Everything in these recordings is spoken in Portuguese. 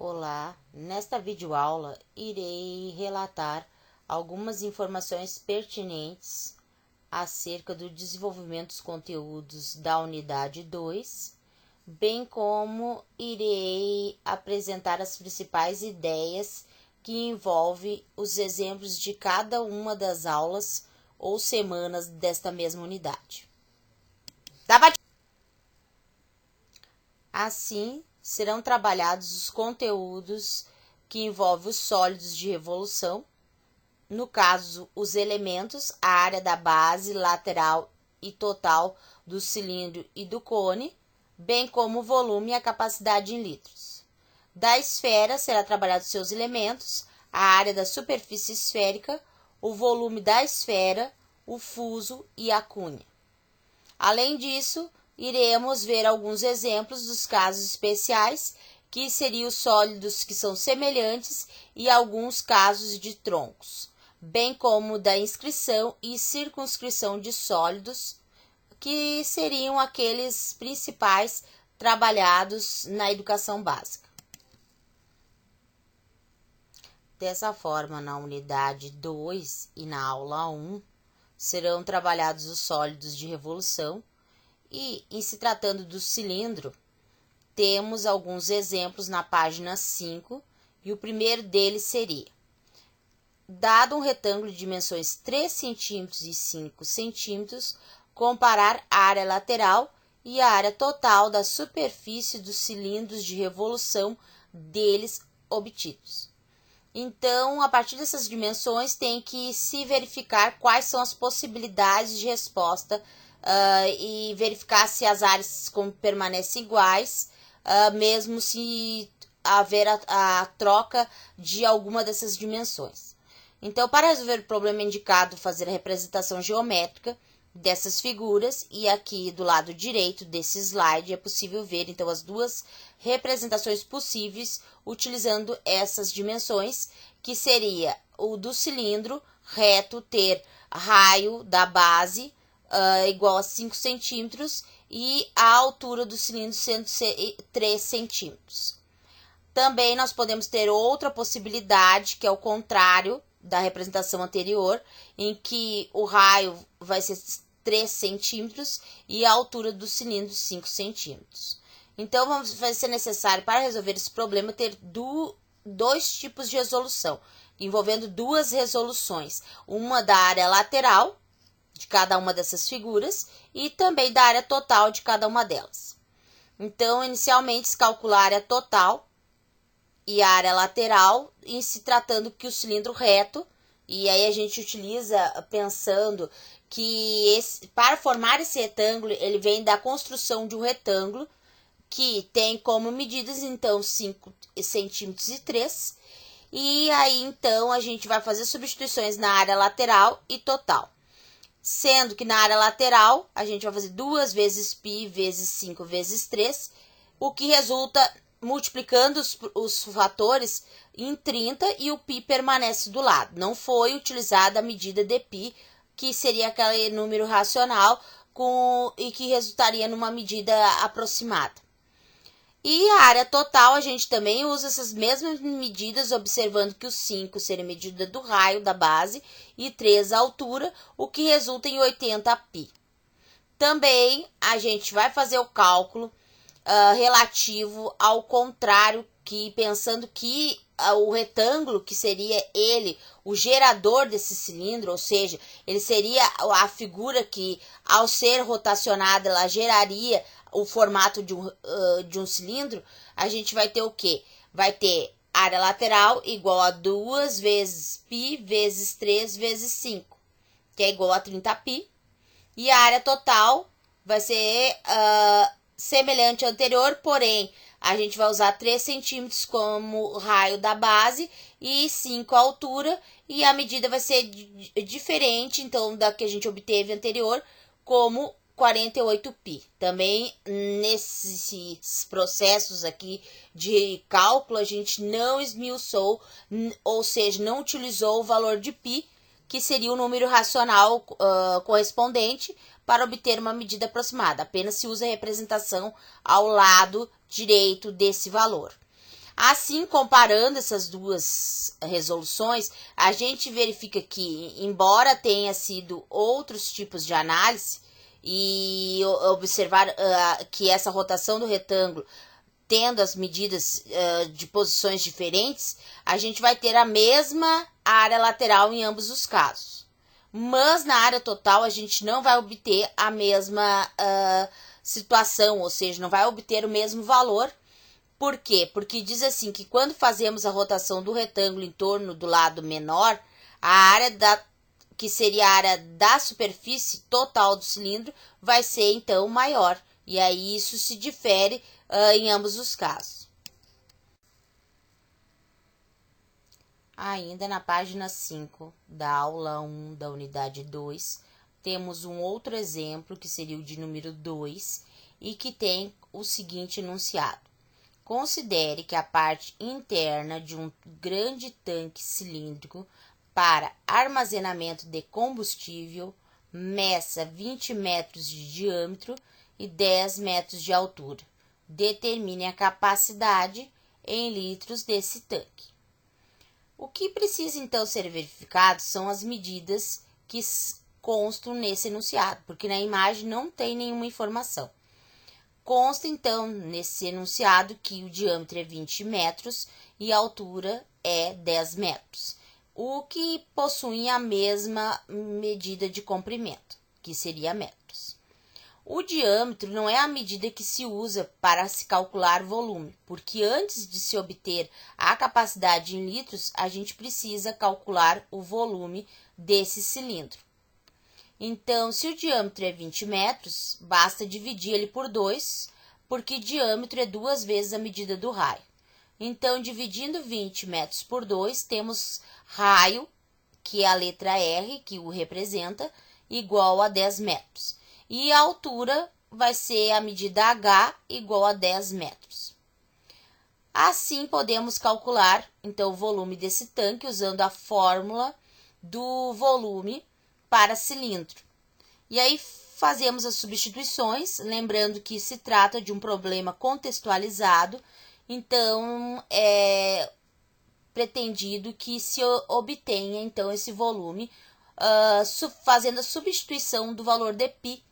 Olá, nesta videoaula irei relatar algumas informações pertinentes acerca do desenvolvimento dos conteúdos da unidade 2, bem como irei apresentar as principais ideias que envolvem os exemplos de cada uma das aulas ou semanas desta mesma unidade. Assim, serão trabalhados os conteúdos que envolvem os sólidos de revolução, no caso, os elementos, a área da base, lateral e total do cilindro e do cone, bem como o volume e a capacidade em litros. Da esfera, será trabalhado seus elementos, a área da superfície esférica, o volume da esfera, o fuso e a cunha. Além disso, iremos ver alguns exemplos dos casos especiais, que seriam os sólidos que são semelhantes e alguns casos de troncos, bem como da inscrição e circunscrição de sólidos, que seriam aqueles principais trabalhados na educação básica. Dessa forma, na unidade 2 e na aula 1, serão trabalhados os sólidos de revolução. E, em se tratando do cilindro, temos alguns exemplos na página 5, e o primeiro deles seria: dado um retângulo de dimensões 3 cm e 5 cm, comparar a área lateral e a área total da superfície dos cilindros de revolução deles obtidos. Então, a partir dessas dimensões, tem que se verificar quais são as possibilidades de resposta e verificar se as áreas permanecem iguais, mesmo se haver a troca de alguma dessas dimensões. Então, para resolver o problema indicado, fazer a representação geométrica dessas figuras, e aqui do lado direito desse slide é possível ver então as duas representações possíveis utilizando essas dimensões, que seria o do cilindro reto ter raio da base igual a 5 centímetros e a altura do cilindro sendo 3 centímetros. Também nós podemos ter outra possibilidade, que é o contrário da representação anterior, em que o raio vai ser 3 centímetros e a altura do cilindro 5 centímetros. Então, vai ser necessário, para resolver esse problema, ter dois tipos de resolução, envolvendo duas resoluções, uma da área lateral de cada uma dessas figuras e também da área total de cada uma delas. Então, inicialmente, se calcular a área total e a área lateral, em se tratando que o cilindro reto, e aí a gente utiliza pensando que para formar esse retângulo, ele vem da construção de um retângulo, que tem como medidas, então, 5 centímetros e 3, e aí, então, a gente vai fazer substituições na área lateral e total. Sendo que na área lateral, a gente vai fazer 2 vezes π vezes 5 vezes 3, o que resulta multiplicando os fatores em 30 e o π permanece do lado. Não foi utilizada a medida de π, que seria aquele número racional e que resultaria numa medida aproximada. E a área total, a gente também usa essas mesmas medidas, observando que o 5 seria medida do raio da base e 3 a altura, o que resulta em 80 π. Também a gente vai fazer o cálculo relativo ao contrário, que pensando que o retângulo, que seria ele, o gerador desse cilindro, ou seja, ele seria a figura que, ao ser rotacionada, ela geraria o formato de um cilindro, a gente vai ter o quê? Vai ter área lateral igual a 2 vezes π vezes 3 vezes 5, que é igual a 30 π, e a área total vai ser semelhante ao anterior, porém, a gente vai usar 3 centímetros como raio da base e 5 a altura, e a medida vai ser diferente, então, da que a gente obteve anterior, como 48 π. Também, nesses processos aqui de cálculo, a gente não esmiuçou, ou seja, não utilizou o valor de π, que seria o número racional correspondente, para obter uma medida aproximada. Apenas se usa a representação ao lado direito desse valor. Assim, comparando essas duas resoluções, a gente verifica que, embora tenha sido outros tipos de análise, e observar que essa rotação do retângulo, tendo as medidas de posições diferentes, a gente vai ter a mesma área lateral em ambos os casos. Mas na área total a gente não vai obter a mesma situação, ou seja, não vai obter o mesmo valor. Por quê? Porque diz assim que quando fazemos a rotação do retângulo em torno do lado menor, a área que seria a área da superfície total do cilindro vai ser então maior. E aí isso se difere em ambos os casos. Ainda na página 5 da aula 1 da unidade 2, temos um outro exemplo que seria o de número 2 e que tem o seguinte enunciado. Considere que a parte interna de um grande tanque cilíndrico para armazenamento de combustível meça 20 metros de diâmetro e 10 metros de altura. Determine a capacidade em litros desse tanque. O que precisa então ser verificado são as medidas que constam nesse enunciado, porque na imagem não tem nenhuma informação. Consta, então, nesse enunciado que o diâmetro é 20 metros e a altura é 10 metros, o que possuem a mesma medida de comprimento, que seria metros. O diâmetro não é a medida que se usa para se calcular volume, porque antes de se obter a capacidade em litros, a gente precisa calcular o volume desse cilindro. Então, se o diâmetro é 20 metros, basta dividir ele por 2, porque diâmetro é 2 vezes a medida do raio. Então, dividindo 20 metros por 2, temos raio, que é a letra R, que o representa, igual a 10 metros. E a altura vai ser a medida H, igual a 10 metros. Assim, podemos calcular, então, o volume desse tanque usando a fórmula do volume para cilindro. E aí fazemos as substituições, lembrando que se trata de um problema contextualizado, então é pretendido que se obtenha então esse volume fazendo a substituição do valor de π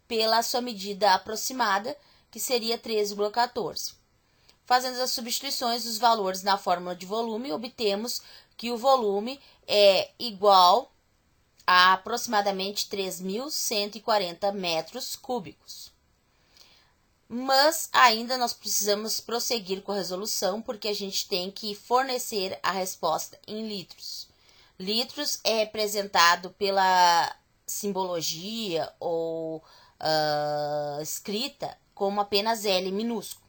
pela sua medida aproximada, que seria 13,14. Fazendo as substituições dos valores na fórmula de volume, obtemos que o volume é igual a aproximadamente 3.140 metros cúbicos. Mas ainda nós precisamos prosseguir com a resolução, porque a gente tem que fornecer a resposta em litros. Litros é representado pela simbologia ou escrita como apenas L minúsculo.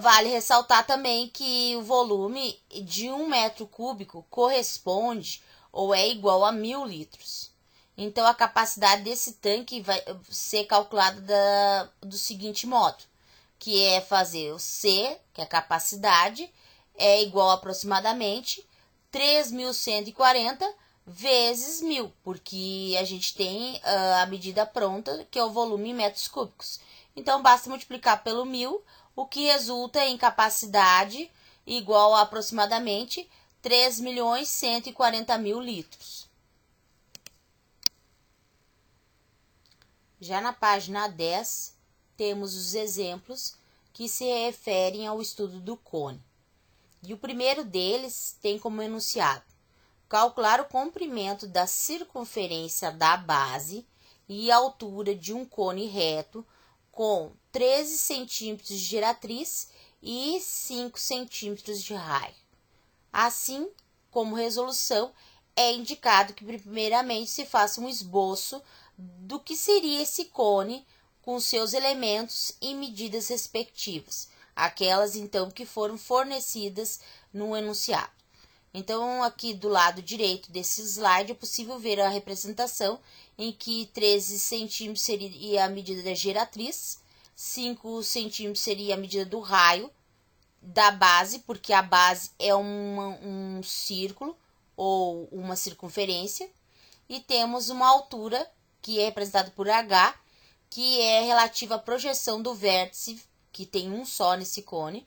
Vale ressaltar também que o volume de 1 metro cúbico corresponde ou é igual a 1.000 litros. Então, a capacidade desse tanque vai ser calculada do seguinte modo, que é fazer o C, que é a capacidade, é igual a aproximadamente 3.140 vezes 1.000, porque a gente tem a medida pronta, que é o volume em metros cúbicos. Então, basta multiplicar pelo 1.000, o que resulta em capacidade igual a aproximadamente 3.140.000 litros. Já na página 10, temos os exemplos que se referem ao estudo do cone. E o primeiro deles tem como enunciado: calcular o comprimento da circunferência da base e a altura de um cone reto com 13 centímetros de geratriz e 5 centímetros de raio. Assim, como resolução, é indicado que primeiramente se faça um esboço do que seria esse cone com seus elementos e medidas respectivas, aquelas então que foram fornecidas no enunciado. Então, aqui do lado direito desse slide é possível ver a representação em que 13 centímetros seria a medida da geratriz, 5 centímetros seria a medida do raio da base, porque a base é um círculo ou uma circunferência, e temos uma altura, que é representada por H, que é relativa à projeção do vértice, que tem um só nesse cone,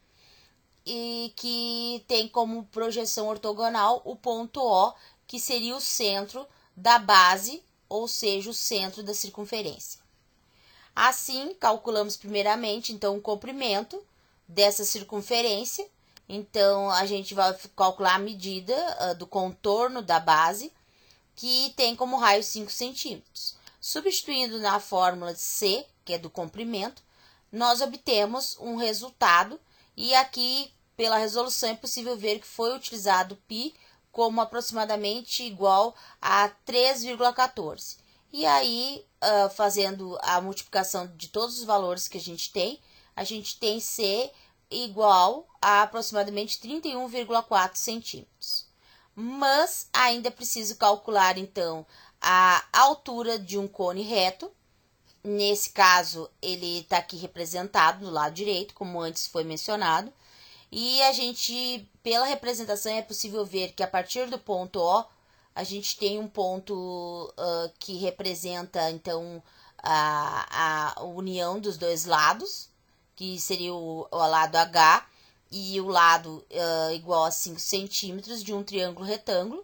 e que tem como projeção ortogonal o ponto O, que seria o centro da base, ou seja, o centro da circunferência. Assim, calculamos primeiramente, então, o comprimento dessa circunferência. Então, a gente vai calcular a medida do contorno da base, que tem como raio 5 centímetros. Substituindo na fórmula C, que é do comprimento, nós obtemos um resultado, e aqui, pela resolução, é possível ver que foi utilizado π como aproximadamente igual a 3,14. E aí, fazendo a multiplicação de todos os valores que a gente tem C igual a aproximadamente 31,4 centímetros. Mas ainda é preciso calcular, então, a altura de um cone reto. Nesse caso, ele está aqui representado no lado direito, como antes foi mencionado. E a gente, pela representação, é possível ver que a partir do ponto O, a gente tem um ponto que representa, então, a união dos dois lados, que seria o lado H e o lado igual a 5 centímetros de um triângulo retângulo.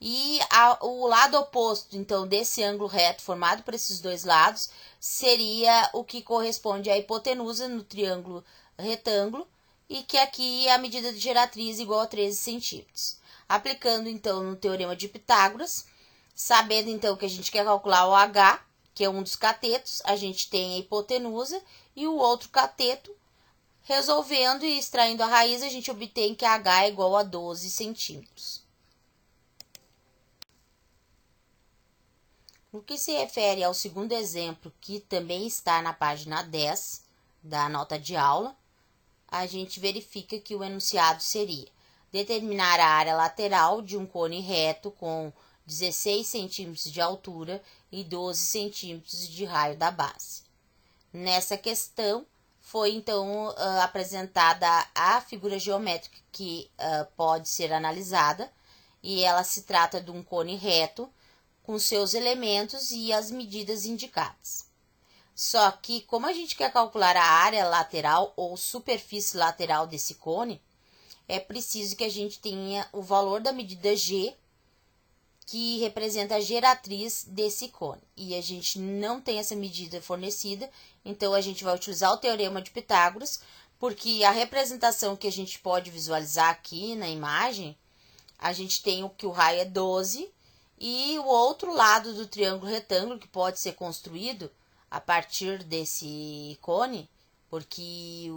E o lado oposto, então, desse ângulo reto formado por esses dois lados, seria o que corresponde à hipotenusa no triângulo retângulo, e que aqui é a medida de geratriz igual a 13 centímetros. Aplicando, então, no teorema de Pitágoras, sabendo, então, que a gente quer calcular o H, que é um dos catetos, a gente tem a hipotenusa e o outro cateto. Resolvendo e extraindo a raiz, a gente obtém que H é igual a 12 centímetros. No que se refere ao segundo exemplo, que também está na página 10 da nota de aula, a gente verifica que o enunciado seria: determinar a área lateral de um cone reto com 16 centímetros de altura e 12 centímetros de raio da base. Nessa questão, foi então apresentada a figura geométrica que pode ser analisada, e ela se trata de um cone reto com seus elementos e as medidas indicadas. Só que, como a gente quer calcular a área lateral ou superfície lateral desse cone, é preciso que a gente tenha o valor da medida G, que representa a geratriz desse cone. E a gente não tem essa medida fornecida, então a gente vai utilizar o teorema de Pitágoras, porque a representação que a gente pode visualizar aqui na imagem, a gente tem que o raio é 12, e o outro lado do triângulo retângulo, que pode ser construído a partir desse cone, porque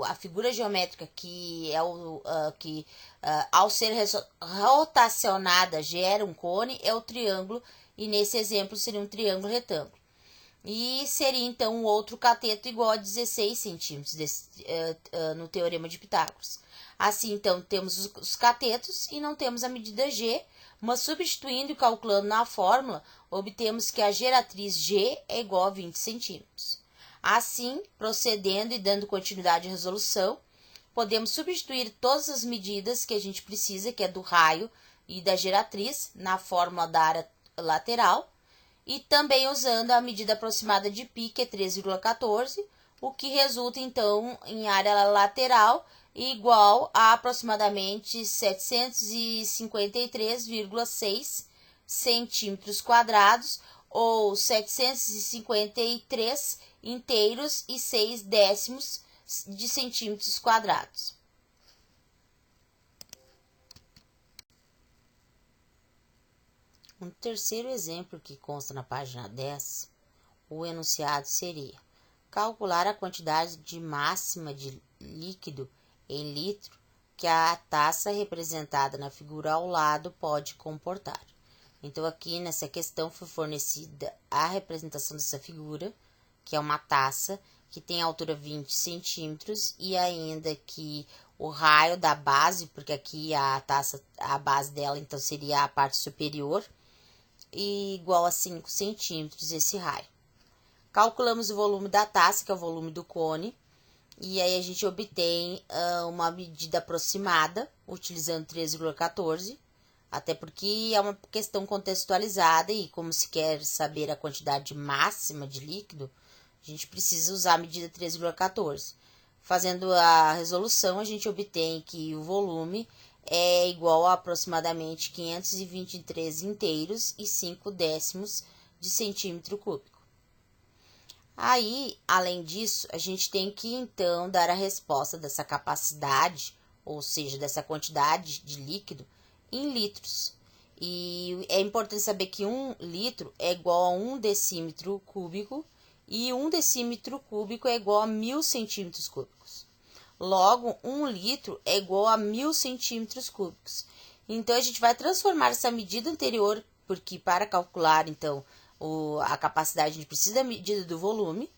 a figura geométrica que é ao ser rotacionada gera um cone, é o triângulo, e nesse exemplo seria um triângulo retângulo. E seria então um outro cateto igual a 16 centímetros no teorema de Pitágoras. Assim, então, temos os catetos e não temos a medida G, mas substituindo e calculando na fórmula, obtemos que a geratriz G é igual a 20 centímetros. Assim, procedendo e dando continuidade à resolução, podemos substituir todas as medidas que a gente precisa, que é do raio e da geratriz, na fórmula da área lateral, e também usando a medida aproximada de π, que é 3,14, o que resulta, então, em área lateral igual a aproximadamente 753,6 centímetros quadrados, ou 753 inteiros e 6 décimos de centímetros quadrados. Um terceiro exemplo que consta na página 10, o enunciado seria: calcular a quantidade de máxima de líquido em litro que a taça representada na figura ao lado pode comportar. Então, aqui nessa questão foi fornecida a representação dessa figura, que é uma taça que tem altura 20 centímetros, e ainda que o raio da base, porque aqui a taça, a base dela então seria a parte superior, e igual a 5 centímetros esse raio. Calculamos o volume da taça, que é o volume do cone, e aí a gente obtém uma medida aproximada, utilizando 13,14, até porque é uma questão contextualizada, e como se quer saber a quantidade máxima de líquido, a gente precisa usar a medida 13,14. Fazendo a resolução, a gente obtém que o volume é igual a aproximadamente 523 inteiros e 5 décimos de centímetro cúbico. Aí, além disso, a gente tem que então dar a resposta dessa capacidade, ou seja, dessa quantidade de líquido, em litros. E é importante saber que 1 litro é igual a 1 decímetro cúbico e 1 decímetro cúbico é igual a 1000 centímetros cúbicos. Logo, 1 litro é igual a 1000 centímetros cúbicos. Então, a gente vai transformar essa medida anterior, porque para calcular, então, a capacidade, a gente precisa da medida do volume,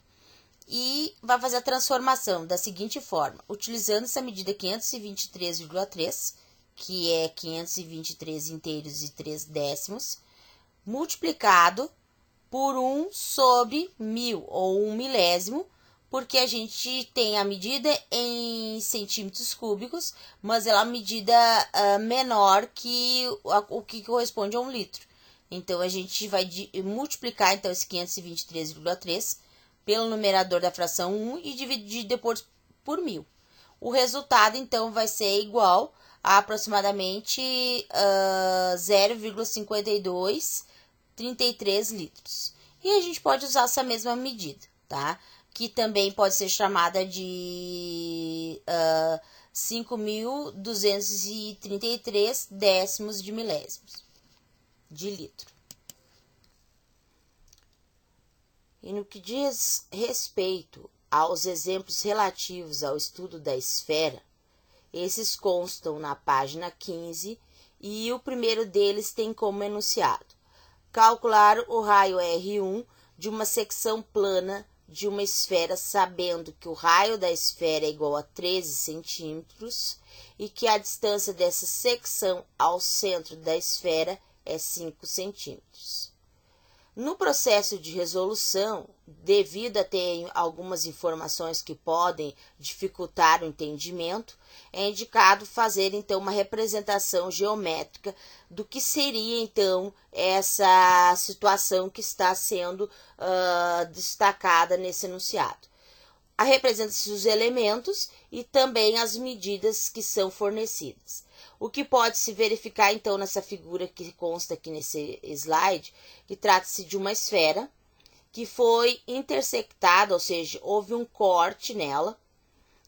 e vai fazer a transformação da seguinte forma, utilizando essa medida 523,3, que é 523 inteiros e 3 décimos, multiplicado por 1 sobre 1000, ou 1 milésimo, porque a gente tem a medida em centímetros cúbicos, mas ela é uma medida menor que o que corresponde a 1 litro. Então, a gente vai multiplicar então, esse 523,3 pelo numerador da fração 1 e dividir depois por 1000. O resultado, então, vai ser igual a aproximadamente 0,5233 litros. E a gente pode usar essa mesma medida, tá? Que também pode ser chamada de 5.233 décimos de milésimos de litro. E no que diz respeito aos exemplos relativos ao estudo da esfera, esses constam na página 15 e o primeiro deles tem como enunciado: calcular o raio R1 de uma secção plana de uma esfera, sabendo que o raio da esfera é igual a 13 centímetros e que a distância dessa secção ao centro da esfera é 5 centímetros. No processo de resolução, devido a ter algumas informações que podem dificultar o entendimento, é indicado fazer então uma representação geométrica do que seria então essa situação que está sendo destacada nesse enunciado. A representação dos elementos e também as medidas que são fornecidas. O que pode se verificar então nessa figura que consta aqui nesse slide, que trata-se de uma esfera que foi intersectada, ou seja, houve um corte nela,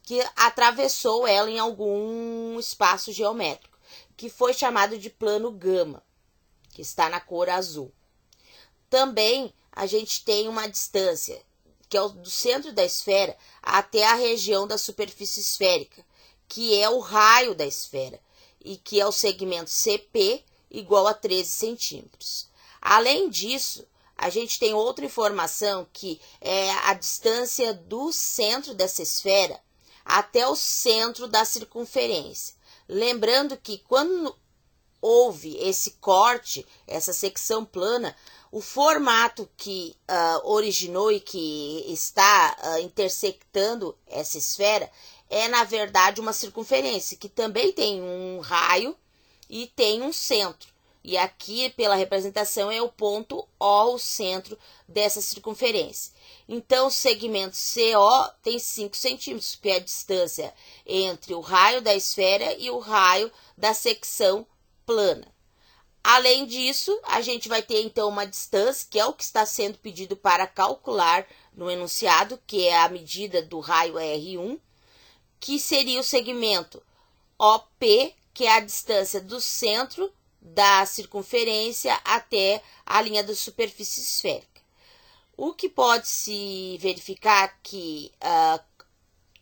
que atravessou ela em algum espaço geométrico, que foi chamado de plano gama, que está na cor azul. Também a gente tem uma distância, que é do centro da esfera até a região da superfície esférica, que é o raio da esfera, e que é o segmento CP igual a 13 centímetros. Além disso, a gente tem outra informação que é a distância do centro dessa esfera até o centro da circunferência. Lembrando que quando houve esse corte, essa secção plana, o formato que originou e que está intersectando essa esfera é, na verdade, uma circunferência, que também tem um raio e tem um centro. E aqui, pela representação, é o ponto O, o centro dessa circunferência. Então, o segmento CO tem 5 centímetros, que é a distância entre o raio da esfera e o raio da secção plana. Além disso, a gente vai ter, então, uma distância, que é o que está sendo pedido para calcular no enunciado, que é a medida do raio R1, que seria o segmento OP, que é a distância do centro da circunferência até a linha da superfície esférica. O que pode se verificar que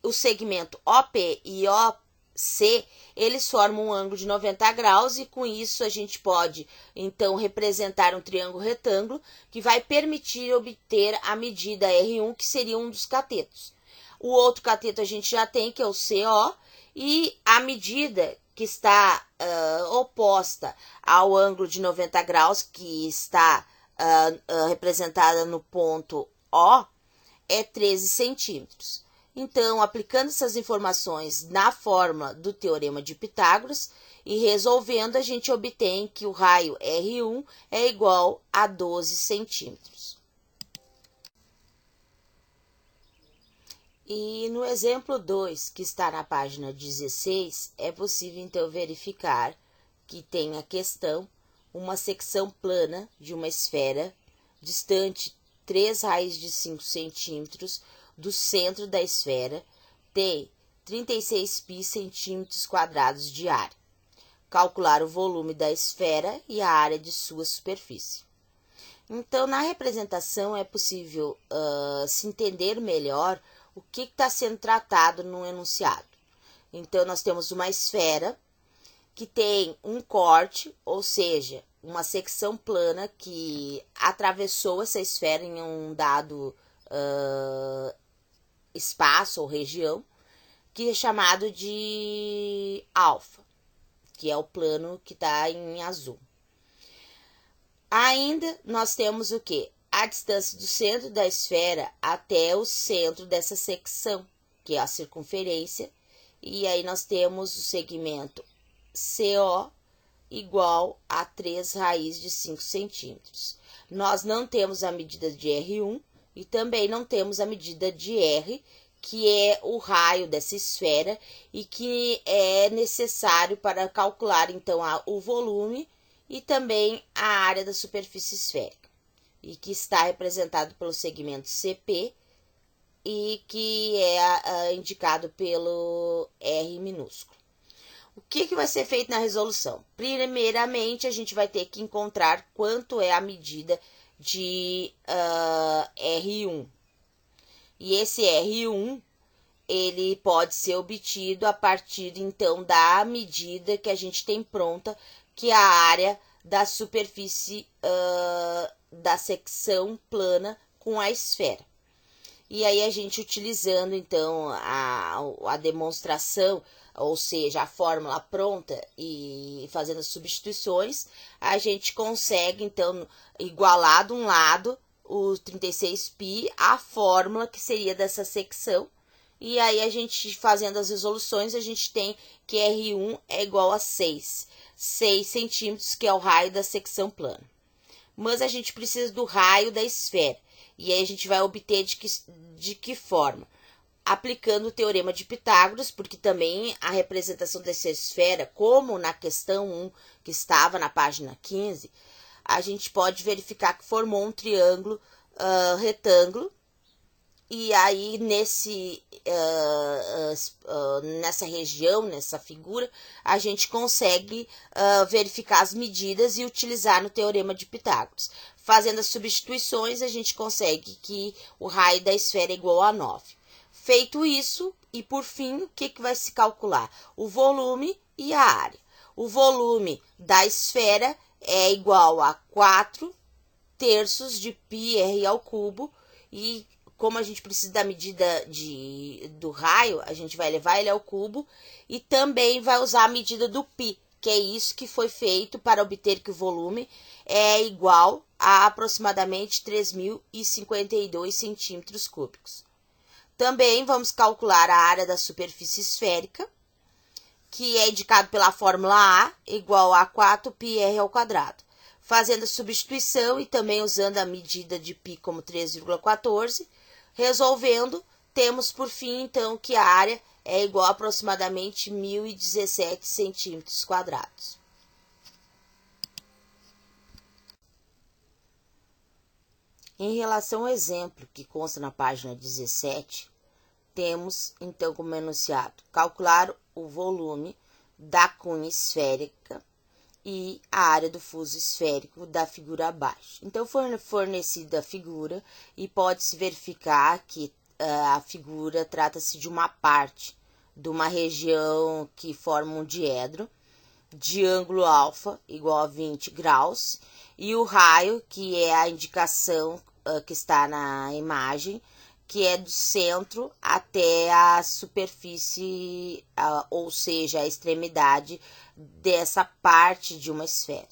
o segmento OP e OC, eles formam um ângulo de 90 graus e com isso a gente pode então representar um triângulo retângulo que vai permitir obter a medida R1, que seria um dos catetos. O outro cateto a gente já tem, que é o CO, e a medida que está oposta ao ângulo de 90 graus, que está representada no ponto O, é 13 centímetros. Então, aplicando essas informações na fórmula do Teorema de Pitágoras e resolvendo, a gente obtém que o raio R1 é igual a 12 centímetros. E no exemplo 2, que está na página 16, é possível então verificar que tem a questão uma secção plana de uma esfera distante 3 raios de 5 centímetros do centro da esfera, tem 36 pi centímetros quadrados de área. Calcular o volume da esfera e a área de sua superfície. Então, na representação é possível se entender melhor o que está sendo tratado no enunciado. Então, nós temos uma esfera que tem um corte, ou seja, uma secção plana que atravessou essa esfera em um dado espaço ou região, que é chamado de alfa, que é o plano que está em azul. Ainda nós temos o que? A distância do centro da esfera até o centro dessa secção, que é a circunferência, e aí nós temos o segmento CO igual a 3 raiz de 5 centímetros. Nós não temos a medida de R1 e também não temos a medida de R, que é o raio dessa esfera e que é necessário para calcular então o volume e também a área da superfície esférica, e que está representado pelo segmento CP e que é indicado pelo R minúsculo. O que vai ser feito na resolução? Primeiramente, a gente vai ter que encontrar quanto é a medida de R1. E esse R1, ele pode ser obtido a partir, então, da medida que a gente tem pronta, que é a área da superfície da secção plana com a esfera. E aí a gente utilizando, então, a demonstração, ou seja, a fórmula pronta e fazendo as substituições, a gente consegue, então, igualar de um lado o 36π à fórmula que seria dessa secção. E aí a gente, fazendo as resoluções, a gente tem que R1 é igual a 6 centímetros, que é o raio da secção plana. Mas a gente precisa do raio da esfera. E aí a gente vai obter de que forma? Aplicando o teorema de Pitágoras, porque também a representação dessa esfera, como na questão 1, que estava na página 15, a gente pode verificar que formou um triângulo retângulo, e aí nessa região, nessa figura, a gente consegue verificar as medidas e utilizar no teorema de Pitágoras. Fazendo as substituições, a gente consegue que o raio da esfera é igual a 9. Feito isso, e por fim, o que vai se calcular? O volume e a área. O volume da esfera é igual a 4 terços de πr ao cubo, e como a gente precisa da medida do raio, a gente vai levar ele ao cubo e também vai usar a medida do π, que é isso que foi feito para obter que o volume é igual a aproximadamente 3.052 centímetros cúbicos. Também vamos calcular a área da superfície esférica, que é indicado pela fórmula A, igual a 4πr ao quadrado. Fazendo a substituição e também usando a medida de π como 3,14, resolvendo, temos por fim, então, que a área é igual a aproximadamente 1.017 centímetros quadrados. Em relação ao exemplo que consta na página 17, temos, então, como enunciado, calcular o volume da cunha esférica e a área do fuso esférico da figura abaixo. Então, foi fornecida a figura e pode-se verificar que a figura trata-se de uma parte de uma região que forma um diedro de ângulo alfa igual a 20 graus, e o raio, que é a indicação que está na imagem, que é do centro até a superfície, ou seja, a extremidade dessa parte de uma esfera.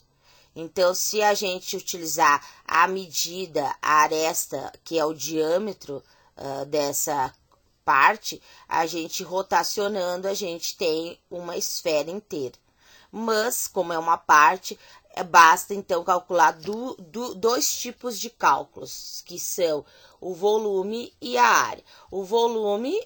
Então, se a gente utilizar a medida, a aresta, que é o diâmetro dessa parte, a gente rotacionando, a gente tem uma esfera inteira. Mas, como é uma parte, basta então calcular dois tipos de cálculos, que são o volume e a área. O volume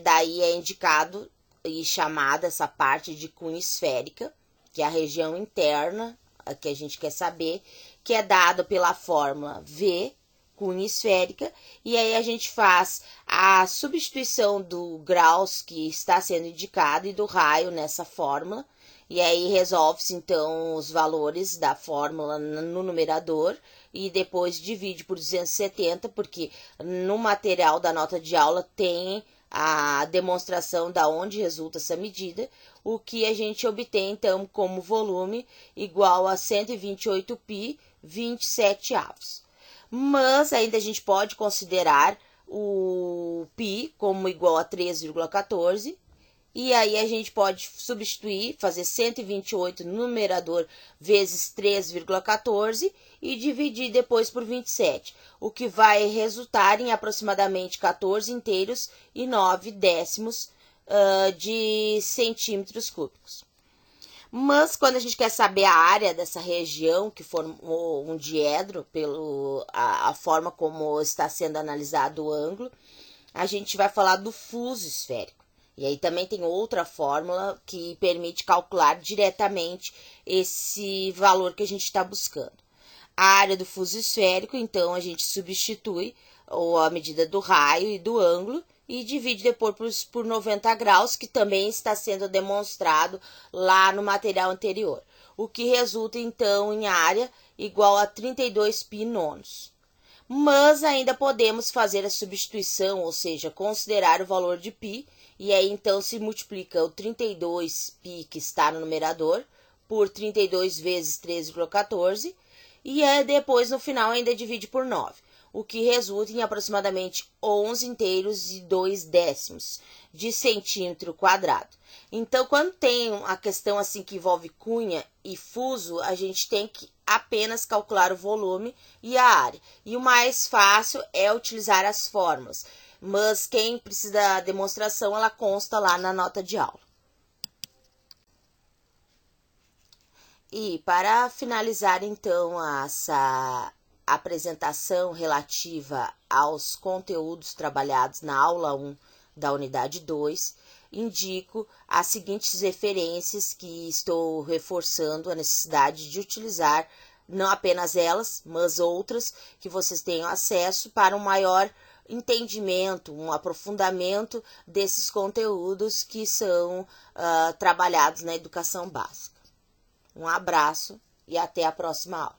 daí é indicado e chamada essa parte de cunha esférica, que é a região interna que a gente quer saber, que é dado pela fórmula V, cunha esférica, e aí a gente faz a substituição do graus que está sendo indicado e do raio nessa fórmula, e aí resolve-se então os valores da fórmula no numerador e depois divide por 270, porque no material da nota de aula tem a demonstração da onde resulta essa medida, o que a gente obtém então como volume igual a 128 π 27 avos. Mas ainda a gente pode considerar o π como igual a 3,14, e aí a gente pode substituir, fazer 128 no numerador vezes 3,14 e dividir depois por 27, o que vai resultar em aproximadamente 14 inteiros e 9 décimos de centímetros cúbicos. Mas quando a gente quer saber a área dessa região que formou um diedro, a forma como está sendo analisado o ângulo, a gente vai falar do fuso esférico. E aí também tem outra fórmula que permite calcular diretamente esse valor que a gente está buscando. A área do fuso esférico, então, a gente substitui a medida do raio e do ângulo e divide depois por 90 graus, que também está sendo demonstrado lá no material anterior, o que resulta, então, em área igual a 32 π nonos. Mas ainda podemos fazer a substituição, ou seja, considerar o valor de π, e aí então se multiplica o 32 π que está no numerador por 32 vezes 3,14 e depois no final ainda divide por 9, o que resulta em aproximadamente 11 inteiros e 2 décimos de centímetro quadrado. Então, quando tem a questão assim que envolve cunha e fuso, a gente tem que apenas calcular o volume e a área. E o mais fácil é utilizar as fórmulas, mas quem precisa da demonstração, ela consta lá na nota de aula. E para finalizar então essa apresentação relativa aos conteúdos trabalhados na aula 1 da unidade 2, indico as seguintes referências que estou reforçando a necessidade de utilizar, não apenas elas, mas outras que vocês tenham acesso para um maior entendimento, um aprofundamento desses conteúdos que são trabalhados na educação básica. Um abraço e até a próxima aula.